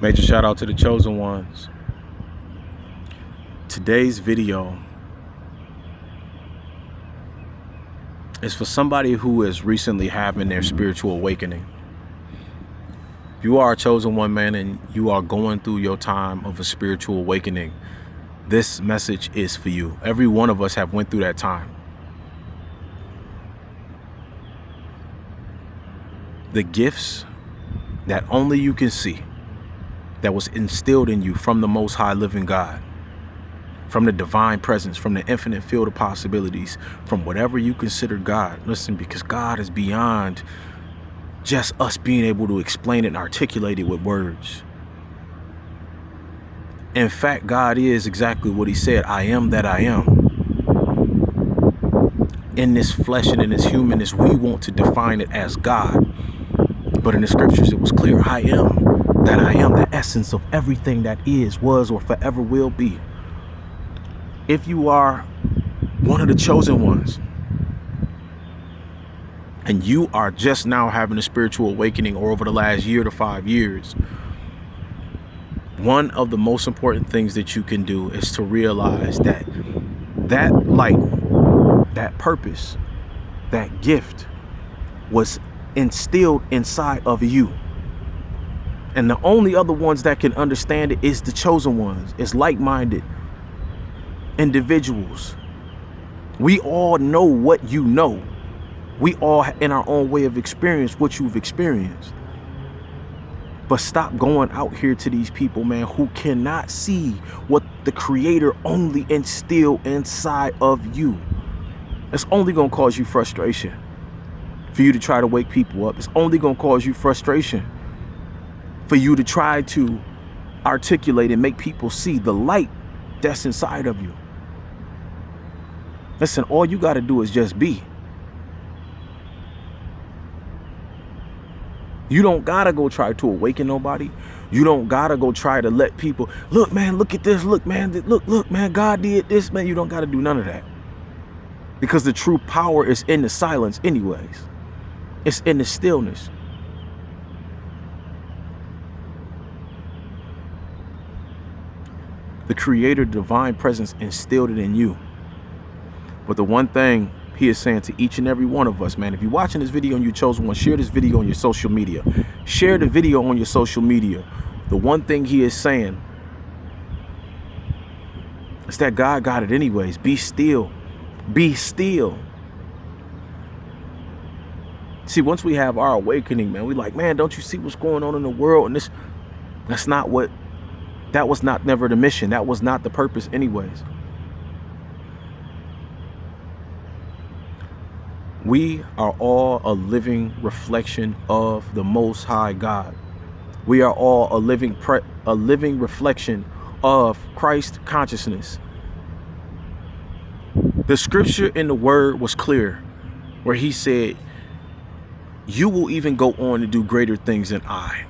Major shout out to the chosen ones. Today's video is for somebody who is recently having their spiritual awakening. If you are a chosen one, man, and you are going through your time of a spiritual awakening, this message is for you. Every one of us have went through that time. The gifts that only you can see, that was instilled in you from the Most High living God, from the divine presence, from the infinite field of possibilities, from whatever you consider God. Listen, because God is beyond just us being able to explain it and articulate it with words. In fact, God is exactly what he said. I am that I am. In this flesh and in this humanness, we want to define it as God. But in the scriptures, it was clear. I am that I am, the essence of everything that is, was, or forever will be. If you are one of the chosen ones and you are just now having a spiritual awakening, or over the last year to 5 years, one of the most important things that you can do is to realize that that light, that purpose, that gift was instilled inside of you. And the only other ones that can understand it is the chosen ones. It's like-minded individuals. We all know what you know. We all, in our own way of experience, what you've experienced. But stop going out here to these people, man, who cannot see what the Creator only instilled inside of you. It's only going to cause you frustration for you to try to wake people up. It's only going to cause you frustration for you to try to articulate and make people see the light that's inside of you. Listen, all you got to do is just be. You don't got to go try to awaken nobody. You don't got to go try to let people, look, man, look at this. Look, man, look, man, God did this, man. You don't got to do none of that. Because the true power is in the silence anyways. It's in the stillness. The Creator divine presence instilled it in you. But the one thing he is saying to each and every one of us, man, if you're watching this video and you chose one, share this video on your social media. Share the video on your social media. The one thing he is saying is that God got it anyways. Be still. Be still. See, once we have our awakening, man, we like, man, don't you see what's going on in the world? And that was not never the mission. That was not the purpose anyways. We are all a living reflection of the Most High God. We are all a living reflection of Christ consciousness. The scripture in the word was clear, where he said, you will even go on to do greater things than I.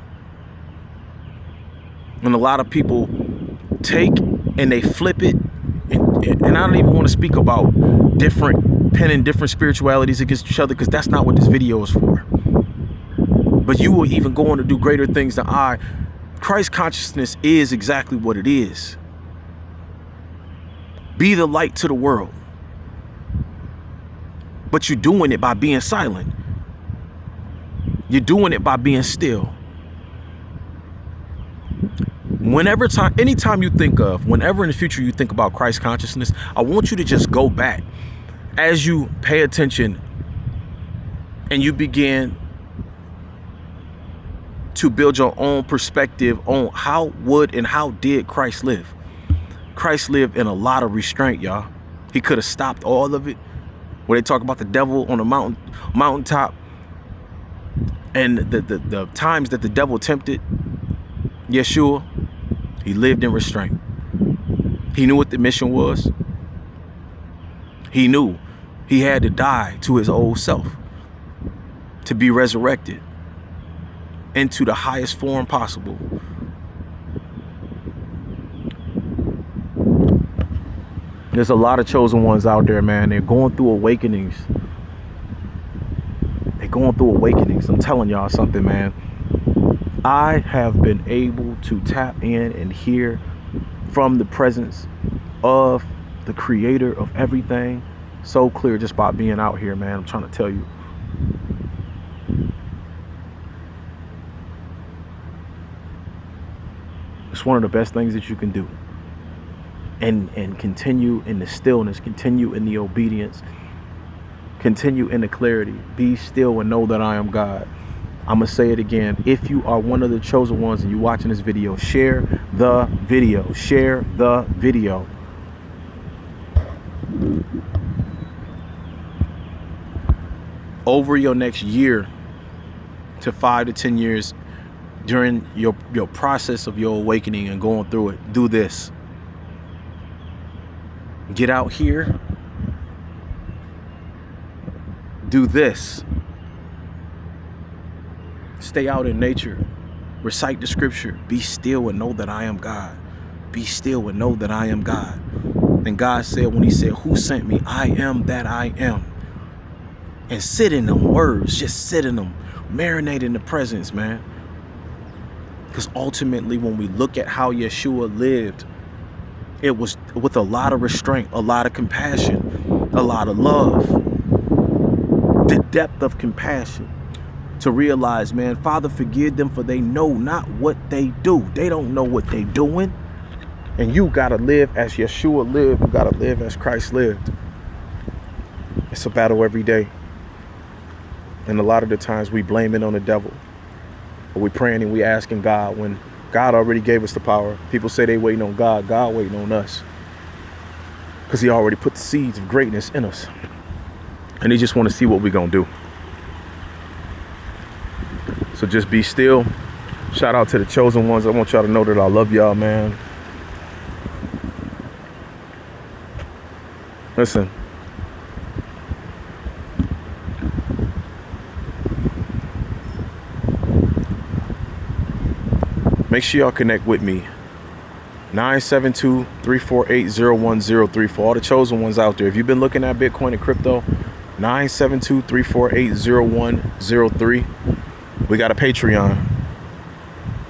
And a lot of people take and they flip it. And I don't even want to speak about pinning different spiritualities against each other, because that's not what this video is for. But you will even go on to do greater things than I. Christ consciousness is exactly what it is. Be the light to the world. But you're doing it by being silent. You're doing it by being still. Anytime you think of, whenever in the future you think about Christ consciousness, I want you to just go back as you pay attention and you begin to build your own perspective on how did Christ live. Christ lived in a lot of restraint, y'all. He could have stopped all of it. Where they talk about the devil on the mountaintop, and the times that the devil tempted Yeshua, he lived in restraint. He knew what the mission was. He knew he had to die to his old self to be resurrected into the highest form possible. There's a lot of chosen ones out there, man. They're going through awakenings. They're going through awakenings. I'm telling y'all something, man. I have been able to tap in and hear from the presence of the creator of everything so clear just by being out here, man. I'm trying to tell you. It's one of the best things that you can do. And continue in the stillness, continue in the obedience, continue in the clarity. Be still and know that I am God. I'm going to say it again. If you are one of the chosen ones and you're watching this video, share the video. Share the video. Over your next year to 5 to 10 years, during your process of your awakening and going through it, do this. Get out here. Do this. Stay out in nature. Recite the scripture. Be still and know that I am God. Be still and know that I am God. And God said, when he said, who sent me? I am that I am. And sit in them words. Just sit in them. Marinate in the presence, man. Because ultimately, when we look at how Yeshua lived, it was with a lot of restraint, a lot of compassion, a lot of love. The depth of compassion to realize, man, Father, forgive them, for they know not what they do. They don't know what they doing. And you got to live as Yeshua lived. You got to live as Christ lived. It's a battle every day. And a lot of the times we blame it on the devil. Or we praying and we asking God when God already gave us the power. People say they waiting on God. God waiting on us. Because he already put the seeds of greatness in us. And he just want to see what we're going to do. So just be still. Shout out to the chosen ones. I want y'all to know that I love y'all, man. Listen. Make sure y'all connect with me. 972-348-0103 for all the chosen ones out there. If you've been looking at Bitcoin and crypto, 972-348-0103. We got a Patreon.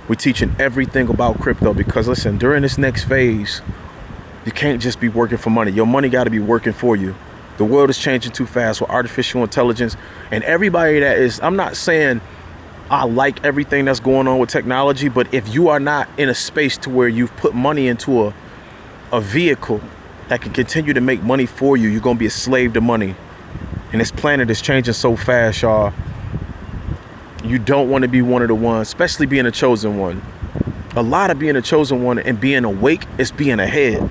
We're teaching everything about crypto because, listen, during this next phase, you can't just be working for money. Your money got to be working for you. The world is changing too fast with artificial intelligence. And everybody that is, I'm not saying I like everything that's going on with technology, but if you are not in a space to where you've put money into a vehicle that can continue to make money for you, you're going to be a slave to money. And this planet is changing so fast, y'all. You don't want to be one of the ones, especially being a chosen one. A lot of being a chosen one and being awake is being ahead.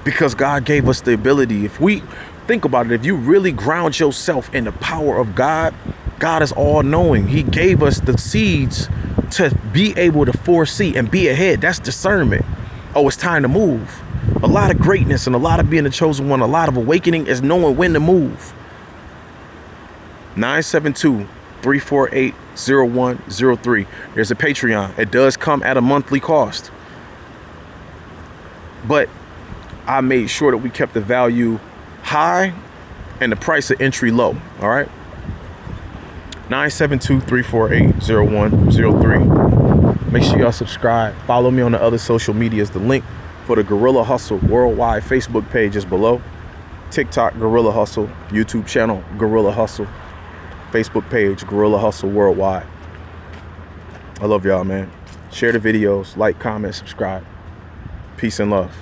Because God gave us the ability. If we think about it, if you really ground yourself in the power of God, God is all knowing. He gave us the seeds to be able to foresee and be ahead. That's discernment. Oh, it's time to move. A lot of greatness and a lot of being a chosen one, a lot of awakening is knowing when to move. 972-348-0103. There's a Patreon. It does come at a monthly cost. But I made sure that we kept the value high and the price of entry low. All right. 972-348-0103. Make sure y'all subscribe. Follow me on the other social medias. The link for the Guerrilla Hustle Worldwide Facebook page is below. TikTok, Guerrilla Hustle. YouTube channel, Guerrilla Hustle. Facebook page, Guerrilla Hustle Worldwide. I love y'all, man. Share the videos, like, comment, subscribe. Peace and love.